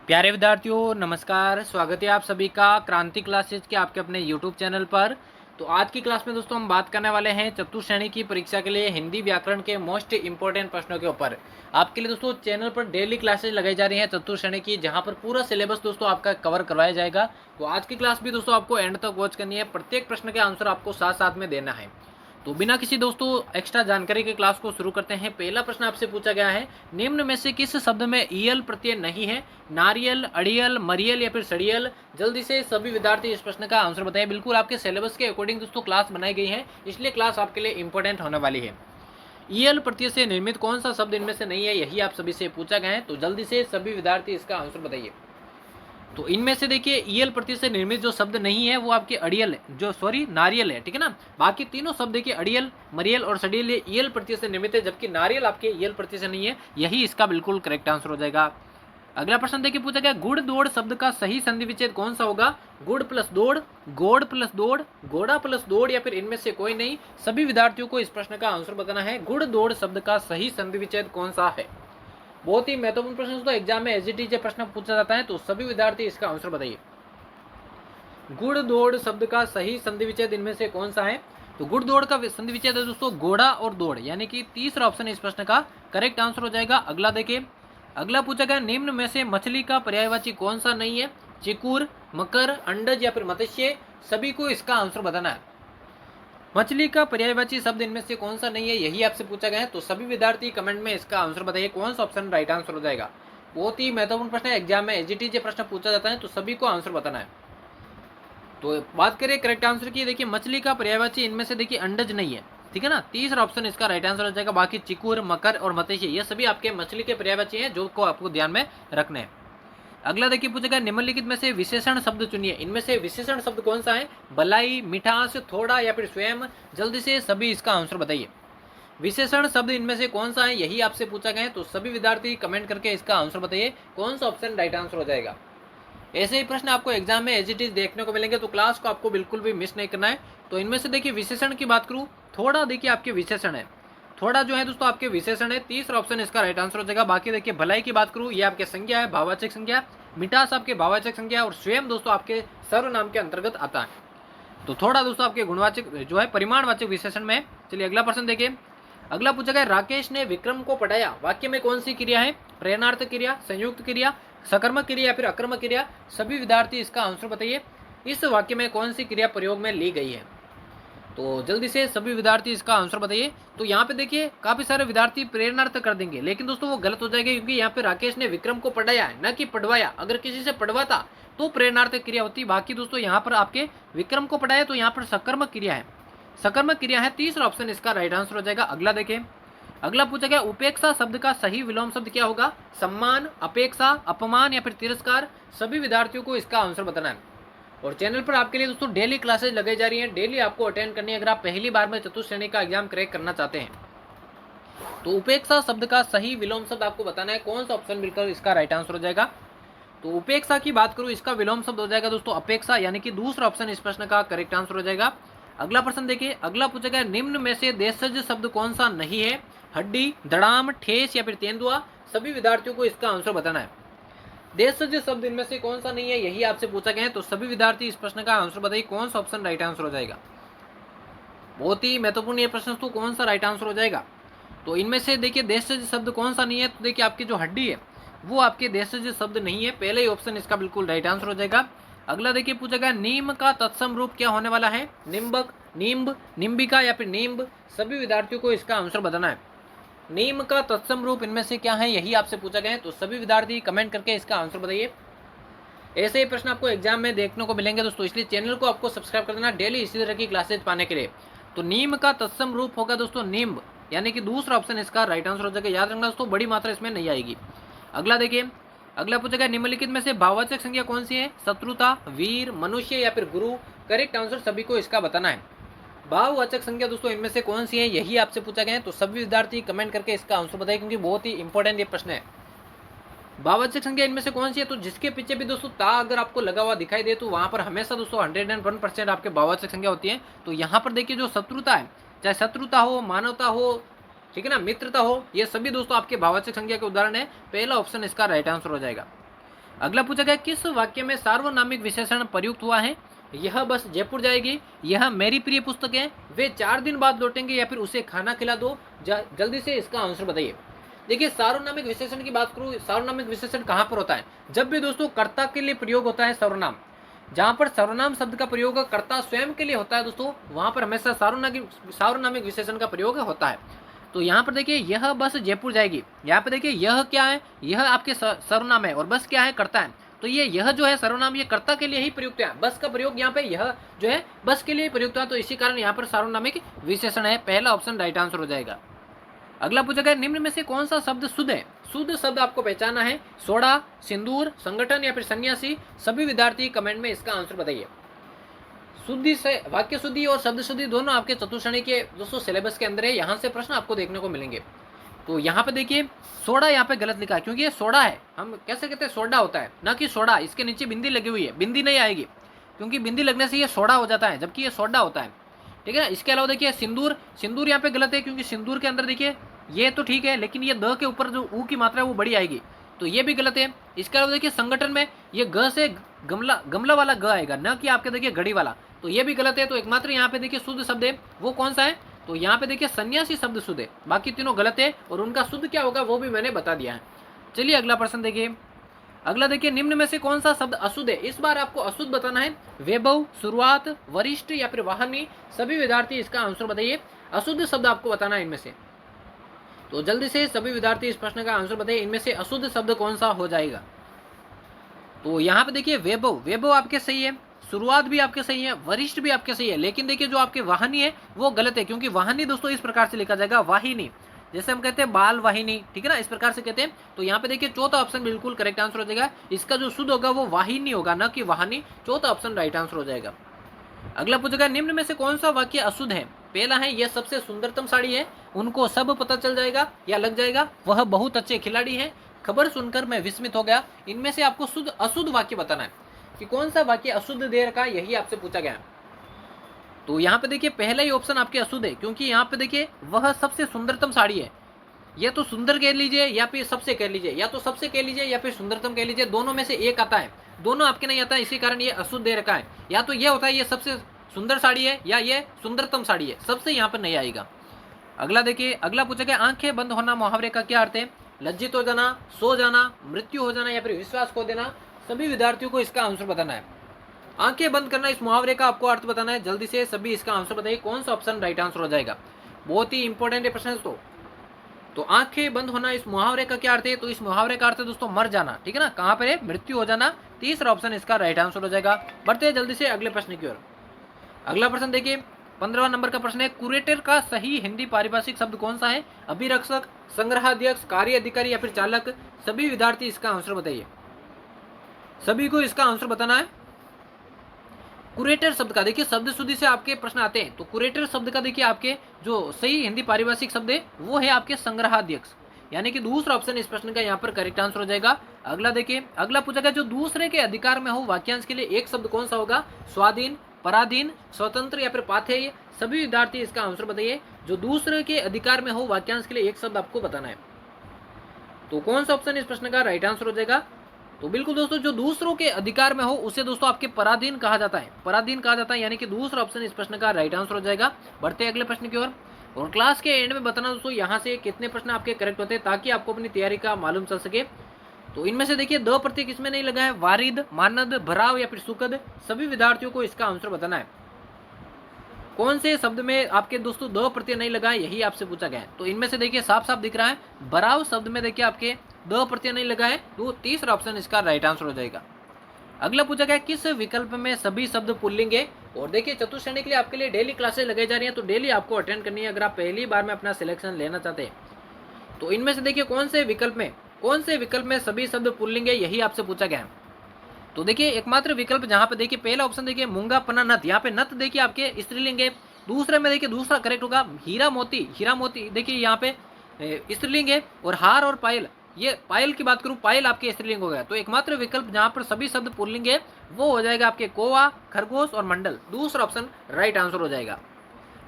प्यारे विद्यार्थियों नमस्कार, स्वागत है आप सभी का क्रांति क्लासेज के आपके अपने यूट्यूब चैनल पर। तो आज की क्लास में दोस्तों हम बात करने वाले हैं चतुर्थ श्रेणी की परीक्षा के लिए हिंदी व्याकरण के मोस्ट इंपॉर्टेंट प्रश्नों के ऊपर। आपके लिए दोस्तों चैनल पर डेली क्लासेज लगाई जा रही हैं चतुर्थ श्रेणी की, जहां पर पूरा सिलेबस दोस्तों आपका कवर करवाया जाएगा। तो आज की क्लास भी दोस्तों आपको एंड तक वॉच करनी है, प्रत्येक प्रश्न के आंसर आपको साथ साथ में देना है। तो बिना किसी दोस्तों एक्स्ट्रा जानकारी के क्लास को शुरू करते हैं। पहला प्रश्न आपसे पूछा गया है, निम्न में से किस शब्द में ईयल प्रत्यय नहीं है? नारियल, अड़ियल, मरियल या फिर सड़ियल? जल्दी से सभी विद्यार्थी इस प्रश्न का आंसर बताएं। बिल्कुल आपके सिलेबस के अकॉर्डिंग दोस्तों क्लास बनाई गई है, इसलिए क्लास आपके लिए इंपॉर्टेंट होने वाली है। ईयल प्रत्यय से निर्मित कौन सा शब्द इनमें से नहीं है, यही आप सभी से पूछा गया है। तो जल्दी से सभी विद्यार्थी इसका आंसर बताइए। तो इनमें से देखिए ईयल प्रत्यय से निर्मित जो शब्द नहीं है वो आपके अड़ियल है, जो सॉरी नारियल है, ठीक है ना। बाकी तीनों शब्द देखिए अड़ियल, मरियल और सड़ियल ये ईयल प्रत्यय से निर्मित है, जबकि नारियल आपके ईयल प्रत्यय से नहीं है। यही इसका बिल्कुल करेक्ट आंसर हो जाएगा। अगला प्रश्न देखिए पूछा गया, गुड़ दौड़ शब्द का सही संधि विच्छेद कौन सा होगा? गुड़ प्लस दौड़, गोड़ प्लस दौड़, घोड़ा प्लस दौड़ या फिर इनमें से कोई नहीं? सभी विद्यार्थियों को इस प्रश्न का आंसर बताना है। गुड़ दौड़ शब्द का सही संधि विच्छेद कौन सा है? बहुत ही महत्वपूर्ण प्रश्न दोस्तों, एग्जाम में एसजीटी से प्रश्न पूछा जाता है, तो सभी विद्यार्थी इसका आंसर बताइए। गुड़ दौड़ शब्द का सही संधि विच्छेद इनमें से कौन सा है? तो गुड़ दौड़ का संधि विच्छेद है दोस्तों घोड़ा और दौड़, यानी कि तीसरा ऑप्शन इस प्रश्न का करेक्ट आंसर हो जाएगा। अगला देखिए, अगला पूछा गया, निम्न में से मछली का पर्यायवाची कौन सा नहीं है? चिकुर, मकर, अंडज या फिर मत्स्य? सभी को इसका आंसर बताना है। मछली का पर्यायवाची शब्द इनमें से कौन सा नहीं है, यही आपसे पूछा गया है। तो सभी विद्यार्थी कमेंट में इसका आंसर बताइए, कौन सा ऑप्शन राइट आंसर हो जाएगा। बहुत ही महत्वपूर्ण प्रश्न है, एग्जाम में एसजीटी से प्रश्न पूछा जाता है, तो सभी को आंसर बताना है। तो बात करें करेक्ट आंसर की, देखिए मछली का पर्यायवाची इनमें से देखिए अंडज नहीं है, ठीक है ना। तीसरा ऑप्शन इसका राइट आंसर हो जाएगा। बाकी चिकुर, मकर और मत्स्य ये सभी आपके मछली के पर्यायवाची हैं, जो को आपको ध्यान में रखने हैं। अगला देखिए पूछेगा, निम्नलिखित में से विशेषण शब्द चुनिए। इनमें से विशेषण शब्द कौन सा है? भलाई, मिठास, थोड़ा या फिर स्वयं? जल्दी से सभी इसका आंसर बताइए। विशेषण शब्द इनमें से कौन सा है, यही आपसे पूछा गया है। तो सभी विद्यार्थी कमेंट करके इसका आंसर बताइए, कौन सा ऑप्शन राइट आंसर हो जाएगा। ऐसे ही प्रश्न आपको एग्जाम में एज इट इज देखने को मिलेंगे, तो क्लास को आपको बिल्कुल भी मिस नहीं करना है। तो इनमें से देखिए विशेषण की बात करूँ, थोड़ा देखिए आपके विशेषण है, थोड़ा जो है दोस्तों आपके विशेषण है, तीसरा ऑप्शन इसका राइट आंसर हो जाएगा। बाकी देखिए भलाई की बात करूँ, ये आपके संज्ञा है, भाववाचक संज्ञा, मिठास आपके भाववाचक संज्ञा और स्वयं दोस्तों आपके सर्वनाम के अंतर्गत आता है। तो थोड़ा दोस्तों आपके गुणवाचक जो है परिमाणवाचक विशेषण में। चलिए अगला प्रश्न देखिए, अगला पूछा गया, राकेश ने विक्रम को पढ़ाया वाक्य में कौन सी क्रिया है? प्रेरणार्थ क्रिया, संयुक्त क्रिया, सकर्मक क्रिया या फिर अकर्मक क्रिया? सभी विद्यार्थी इसका आंसर बताइए, इस वाक्य में कौन सी क्रिया प्रयोग में ली गई है। तो जल्दी से सभी विद्यार्थी इसका आंसर बताइए। तो यहाँ पे देखिए काफी सारे विद्यार्थी प्रेरणार्थ कर देंगे, लेकिन दोस्तों वो गलत हो जाएगा, क्योंकि यहाँ पे राकेश ने विक्रम को पढ़ाया है, न कि पढ़वाया। अगर किसी से पढ़वाता तो प्रेरणार्थ क्रिया होती। बाकी दोस्तों यहाँ पर आपके विक्रम को पढ़ाया, तो यहाँ पर सकर्मक क्रिया है, सकर्मक क्रिया है। तीसरा ऑप्शन इसका राइट आंसर हो जाएगा। अगला देखें, अगला पूछा गया, उपेक्षा शब्द का सही विलोम शब्द क्या होगा? सम्मान, अपेक्षा, अपमान या फिर तिरस्कार? सभी विद्यार्थियों को इसका आंसर बताना है। और चैनल पर आपके लिए दोस्तों डेली क्लासेज लगाई जा रही हैं, डेली आपको अटेंड करनी है, अगर आप पहली बार में चतुर्थ श्रेणी का एग्जाम क्रैक करना चाहते हैं। तो उपेक्षा शब्द का सही विलोम शब्द आपको बताना है, कौन सा ऑप्शन बिल्कुल इसका राइट आंसर हो जाएगा। तो उपेक्षा की बात करूं, इसका विलोम शब्द हो जाएगा दोस्तों अपेक्षा, यानी कि दूसरा ऑप्शन इस प्रश्न का करेक्ट आंसर हो जाएगा। अगला प्रश्न देखिए, अगला पूछा गया, निम्न में से देशज शब्द कौन सा नहीं है? हड्डी, धड़ाम, ठेस या फिर तेंदुआ? सभी विद्यार्थियों को इसका आंसर बताना है। देशज शब्द इनमें से कौन सा नहीं है, यही आपसे पूछा गया है। तो सभी विद्यार्थी इस प्रश्न का आंसर बताइए, कौन सा ऑप्शन राइट आंसर हो जाएगा। बहुत ही महत्वपूर्ण ये प्रश्न, तो कौन सा राइट आंसर हो जाएगा। तो इनमें से देखिए देशज शब्द कौन सा नहीं है, तो देखिए आपकी जो हड्डी है वो आपके देशज शब्द नहीं है, पहले ही ऑप्शन इसका बिल्कुल राइट आंसर हो जाएगा। अगला देखिए पूछा गया, नीम का तत्सम रूप क्या होने वाला है? निम्बक, नींब, निम्बिका या फिर नींब? सभी विद्यार्थियों को इसका आंसर बताना है। नीम का तत्सम रूप इनमें से क्या है, यही आपसे पूछा गया है। तो सभी विद्यार्थी कमेंट करके इसका आंसर बताइए। ऐसे ही प्रश्न आपको एग्जाम में देखने को मिलेंगे दोस्तों, इसलिए चैनल को आपको सब्सक्राइब कर देना डेली इसी तरह की क्लासेज पाने के लिए। तो नीम का तत्सम रूप होगा दोस्तों नींब, यानी कि दूसरा ऑप्शन इसका राइट आंसर हो जाएगा। याद रखना दोस्तों, बड़ी मात्रा इसमें नहीं आएगी। अगला देखिए, अगला पूछा गया, निम्नलिखित में से भाववाचक संज्ञा कौन सी है? शत्रुता, वीर, मनुष्य या फिर गुरु? करेक्ट आंसर सभी को इसका बताना है। भाववाचक संज्ञा दोस्तों इनमें से कौन सी है, यही आपसे पूछा गया है। तो सभी विद्यार्थी कमेंट करके इसका आंसर बताइए, क्योंकि बहुत ही इंपॉर्टेंट ये प्रश्न है। भाववाचक संज्ञा इनमें से कौन सी है? तो जिसके पीछे भी दोस्तों ता अगर आपको लगा हुआ दिखाई दे, तो वहां पर हमेशा दोस्तों 101% आपके भाववाचक संज्ञा होती है। तो यहाँ पर देखिए जो शत्रुता है, चाहे शत्रुता हो, मानवता हो, ठीक है ना, मित्रता हो, ये सभी दोस्तों आपके भाववाचक संज्ञा के उदाहरण है। पहला ऑप्शन इसका राइट आंसर हो जाएगा। अगला पूछा गया किस वाक्य में सार्वनामिक विशेषण प्रयुक्त हुआ है? यह बस जयपुर जाएगी, यह मेरी प्रिय पुस्तक है, वे 4 दिन बाद लौटेंगे, या फिर उसे खाना खिला दो। जल्दी से इसका आंसर बताइए। देखिए सार्वनामिक विशेषण की बात करूं, सार्वनामिक विशेषण कहां पर होता है? जब भी दोस्तों कर्ता के लिए प्रयोग होता है सर्वनाम, जहां पर सर्वनाम शब्द का प्रयोग कर्ता स्वयं के लिए होता है दोस्तों, वहां पर हमेशा सार्वनामिक विशेषण का प्रयोग होता है। तो यहाँ पर देखिए यह बस जयपुर जाएगी, यहाँ पे देखिए यह क्या है? यह आपके सर्वनाम है, और बस क्या है? कर्ता है। तो ये यह जो है सर्वनाम, ये कर्ता के लिए ही प्रयुक्त है। बस का प्रयोग यहाँ पे यह जो है बस के लिए प्रयुक्त है, तो इसी कारण यहाँ पर सार्वनामिक विशेषण है। पहला ऑप्शन राइट आंसर हो जाएगा। अगला पूछा गया निम्न में से कौन सा शब्द शुद्ध है? शुद्ध शब्द आपको पहचाना है। सोडा, सिंदूर, संगठन या फिर सन्यासी। सभी विद्यार्थी कमेंट में इसका आंसर बताइए। शुद्धि से वाक्य शुद्धि और शब्द शुद्धि दोनों आपके चतुर्श्रेणी के दोस्तों सिलेबस के अंदर है, यहाँ से प्रश्न आपको देखने को मिलेंगे। तो यहाँ पे देखिए सोडा यहाँ पे गलत लिखा है, क्योंकि ये सोडा है। हम कैसे कहते हैं? सोडा होता है, ना कि सोडा। इसके नीचे बिंदी लगी हुई है, बिंदी नहीं आएगी, क्योंकि बिंदी लगने से ये सोडा हो जाता है, जबकि ये सोडा होता है। ठीक है ना। इसके अलावा देखिए सिंदूर, सिंदूर यहाँ पे गलत है, क्योंकि सिंदूर के अंदर देखिए ये तो ठीक है, लेकिन ये द के ऊपर जो ऊ की मात्रा है वो बड़ी आएगी, तो ये भी गलत है। इसके अलावा देखिए संगठन में ये ग से गमला, गमला वाला ग आएगा, न कि आपके देखिए घड़ी वाला, तो ये भी गलत है। तो एकमात्र यहाँ पे देखिए शुद्ध शब्द है, वो कौन सा है? तो यहाँ पे देखिए सन्यासी शब्द शुद्ध है, बाकी तीनों गलत है, और उनका शुद्ध क्या होगा वो भी मैंने बता दिया है। चलिए अगला प्रश्न देखिए। अगला देखिए निम्न में से कौन सा शब्द अशुद्ध है? इस बार आपको अशुद्ध बताना है। वैभव, शुरुआत, वरिष्ठ या फिर वाहनी। सभी विद्यार्थी इसका आंसर बताइए। अशुद्ध शब्द आपको बताना है इनमें से। तो जल्दी से सभी विद्यार्थी इस प्रश्न का आंसर बताइए, इनमें से अशुद्ध शब्द कौन सा हो जाएगा? तो यहाँ पे देखिए वैभव, वैभव आपके सही है, शुरुआत भी आपके सही है, वरिष्ठ भी आपके सही है, लेकिन देखिए जो आपके वाहिनी है वो गलत है, क्योंकि वाहिनी दोस्तों इस प्रकार से लिखा जाएगा, वाहिनी, जैसे हम कहते हैं बाल वाहिनी, ठीक है ना, इस प्रकार से कहते हैं। तो यहाँ पे देखिए चौथा ऑप्शन बिल्कुल करेक्ट आंसर हो जाएगा। इसका जो शुद्ध होगा वो वाहिनी होगा, न कि वाहनी। चौथा ऑप्शन राइट आंसर हो जाएगा। अगला पूछेगा निम्न में से कौन सा वाक्य अशुद्ध है? पहला है यह सबसे सुंदरतम साड़ी है, उनको सब पता चल जाएगा या लग जाएगा, वह बहुत अच्छे खिलाड़ी हैं, खबर सुनकर मैं विस्मित हो गया। इनमें से आपको शुद्ध अशुद्ध वाक्य बताना है कि कौन सा वाक्य अशुद्ध दे रखा है, यही आपसे पूछा गया। तो यहाँ पे देखिए पहला ही ऑप्शन आपके अशुद्ध है, क्योंकि यहाँ पे देखिए वह सबसे सुंदरतम साड़ी है। या तो सुंदर कह लीजिए या फिर सबसे कह लीजिए, या तो सबसे कह लीजिए या फिर सुंदरतम कह लीजिए, दोनों में से एक आता है, दोनों आपके नहीं आता है, इसी कारण ये अशुद्ध दे रखा है। या तो ये होता है ये सबसे सुंदर साड़ी है, या ये सुंदरतम साड़ी है, सबसे यहाँ पर नहीं आएगा। अगला देखिए, अगला पूछा गया आंखें बंद होना मुहावरे का क्या अर्थ है? लज्जित हो जाना, सो जाना, मृत्यु हो जाना या फिर विश्वास खो देना। सभी विद्यार्थियों को इसका आंसर बताना है। आंखें बंद करना इस मुहावरे का आपको अर्थ बताना है। जल्दी से सभी इसका आंसर बताइए, कौन सा ऑप्शन राइट आंसर हो जाएगा। बहुत ही इंपॉर्टेंट है प्रश्न तो आंखें बंद होना इस मुहावरे का क्या अर्थ है? तो इस मुहावरे का अर्थ है दोस्तों मर जाना, ठीक है ना। कहां पर है? मृत्यु हो जाना। तीसरा ऑप्शन इसका राइट आंसर हो जाएगा। बढ़ते हैं जल्दी से अगले प्रश्न की ओर। अगला प्रश्न देखिए 15वां नंबर का प्रश्न है, कुरेटर का सही हिंदी पारिभाषिक शब्द कौन सा है? अभिरक्षक, संग्रहाध्यक्ष, कार्य अधिकारी या फिर चालक। सभी विद्यार्थी इसका आंसर बताइए, सभी को इसका आंसर बताना है। कुरेटर शब्द का देखिए शब्द शुद्धि से आपके प्रश्न आते हैं, तो कुरेटर शब्द का देखिए आपके जो सही हिंदी पारिभाषिक शब्द है वो है आपके संग्रहाध्यक्ष, यानी कि दूसरा ऑप्शन इस प्रश्न का यहाँ पर करेक्ट आंसर हो जाएगा। अगला देखिए, अगला पूछा गया जो दूसरे के अधिकार में हो वाक्यांश के लिए एक शब्द कौन सा होगा? स्वाधीन, पराधीन, स्वतंत्र या फिर पाथेय। सभी विद्यार्थी इसका आंसर बताइए। जो दूसरे के अधिकार में हो वाक्यांश के लिए एक शब्द आपको बताना है, तो कौन सा ऑप्शन इस प्रश्न का राइट आंसर हो जाएगा? तो बिल्कुल दोस्तों जो दूसरों के अधिकार में हो उसे दोस्तों आपके पराधीन कहा जाता है, पराधीन कहा जाता है, यानी कि दूसरा ऑप्शन इस प्रश्न का राइट आंसर हो जाएगा। बढ़ते हैं अगले प्रश्न की ओर, और क्लास के एंड में बताना दोस्तों यहाँ से कितने प्रश्न आपके करेक्ट होते हैं, ताकि आपको अपनी तैयारी का मालूम चल सके। तो इनमें से देखिए दो प्रत्यय किसमें नहीं लगा है? वारिद, मानद, भराव या फिर सुखद। सभी विद्यार्थियों को इसका आंसर बताना है, कौन से शब्द में आपके दोस्तों दो प्रत्यय नहीं लगा है, यही आपसे पूछा गया है। तो इनमें से देखिए साफ साफ दिख रहा है भराव शब्द में देखिए आपके दो प्रत्यय नहीं लगा है, तो तीसरा ऑप्शन इसका राइट आंसर हो जाएगा। अगला पूछा गया किस विकल्प में सभी शब्द पुल्लिंग है? और देखिए चतुश्रेणी के लिए आपके लिए डेली क्लासेस लगाई जा रही हैं, तो डेली आपको अटेंड करनी है अगर आप पहली बार में अपना सिलेक्शन लेना चाहते हैं। तो इनमें से देखिए कौन से विकल्प में सभी शब्द पुल्लिंग है, यही आपसे पूछा गया है। तो देखिए एकमात्र विकल्प जहां पे देखिए पहला ऑप्शन देखिए मूंगा पन्ना नथ, यहाँ पे नथ देखिए आपके स्त्रीलिंग है। दूसरे में देखिए दूसरा करेक्ट होगा हीरा मोती, हीरा मोती देखिए यहाँ पे स्त्रीलिंग है। और हार और पायल, ये पायल की बात करूं पायल आपके स्त्रीलिंग हो गया। तो एकमात्र विकल्प जहां पर सभी शब्द पुल्लिंग है वो हो जाएगा आपके कौवा, खरगोश और मंडल। दूसरा ऑप्शन राइट आंसर हो जाएगा।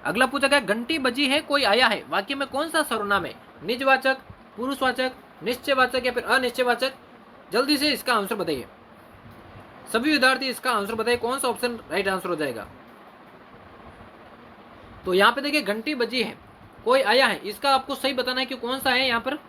अगला पूछा गया घंटी बजी है कोई आया है, वाक्य में कौन सा सर्वनाम है? निजवाचक, पुरुषवाचक, निश्चयवाचक या फिर अनिश्चयवाचक। जल्दी से इसका आंसर बताइए सभी विद्यार्थी, इसका आंसर बताइए कौन सा ऑप्शन राइट आंसर हो जाएगा। तो यहाँ पे देखिए घंटी बजी है, कोई आया है, इसका आपको सही बताना है कि कौन सा है यहाँ पर।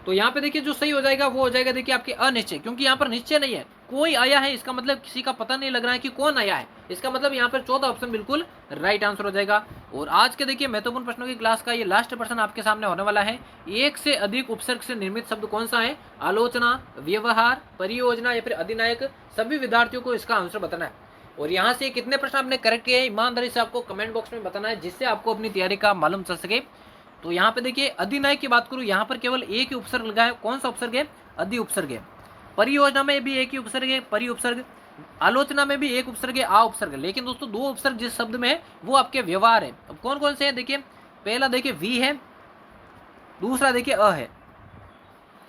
तो यहाँ पे देखिए जो सही हो जाएगा वो हो जाएगा देखिए आपके अनिश्चय, क्योंकि यहाँ पर निश्चय नहीं है, कोई आया है, इसका मतलब किसी का पता नहीं लग रहा है कि कौन आया है, इसका मतलब यहाँ पर चौथा ऑप्शन बिल्कुल राइट आंसर हो जाएगा। और आज के देखिए महत्वपूर्ण प्रश्नों की क्लास का ये लास्ट प्रश्न आपके सामने होने वाला है। एक से अधिक उपसर्ग से निर्मित शब्द कौन सा है? आलोचना, व्यवहार, परियोजना या फिर अधिनायक। सभी विद्यार्थियों को इसका आंसर बताना है। और यहाँ से कितने प्रश्न आपने करेक्ट किए ईमानदारी से आपको कमेंट बॉक्स में बताना है, जिससे आपको अपनी तैयारी का मालूम चल सके। तो यहाँ पे देखिए अधिनायक की बात करूँ, यहाँ पर केवल एक ही उपसर्ग लगा है, कौन सा उपसर्ग है? अधि उपसर्ग है। परियोजना में भी एक ही उपसर्ग है, परि उपसर्ग। आलोचना में भी एक उपसर्ग है, आ उपसर्ग। लेकिन दोस्तों दो उपसर्ग जिस शब्द में है वो आपके व्यवहार है। अब कौन कौन से हैं देखिए, पहला देखिए वी है, दूसरा देखिए अ है,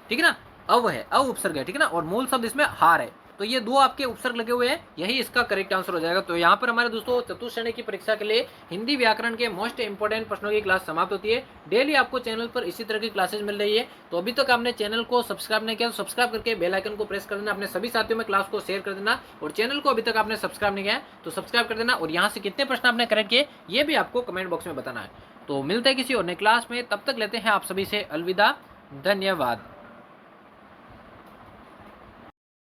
ठीक है ना, अव है, अव उपसर्ग है, ठीक है ना, और मूल शब्द इसमें हार है। तो ये दो आपके उपसर्ग लगे हुए हैं, यही इसका करेक्ट आंसर हो जाएगा। तो यहाँ पर हमारे दोस्तों चतुर्थ श्रेणी की परीक्षा के लिए हिंदी व्याकरण के मोस्ट इंपोर्टेंट प्रश्नों की क्लास समाप्त होती है। डेली आपको चैनल पर इसी तरह की क्लासेज मिल रही है। तो अभी तक आपने चैनल को सब्सक्राइब नहीं किया तो सब्सक्राइब करके बेल आइकन को प्रेस कर देना, अपने सभी साथियों में क्लास को शेयर कर देना। और चैनल को अभी तक आपने सब्सक्राइब नहीं किया तो सब्सक्राइब कर देना। और यहाँ से कितने प्रश्न आपने करेक्ट किए ये भी आपको कमेंट बॉक्स में बताना है। तो मिलते हैं किसी और नई क्लास में, तब तक लेते हैं आप सभी से अलविदा, धन्यवाद।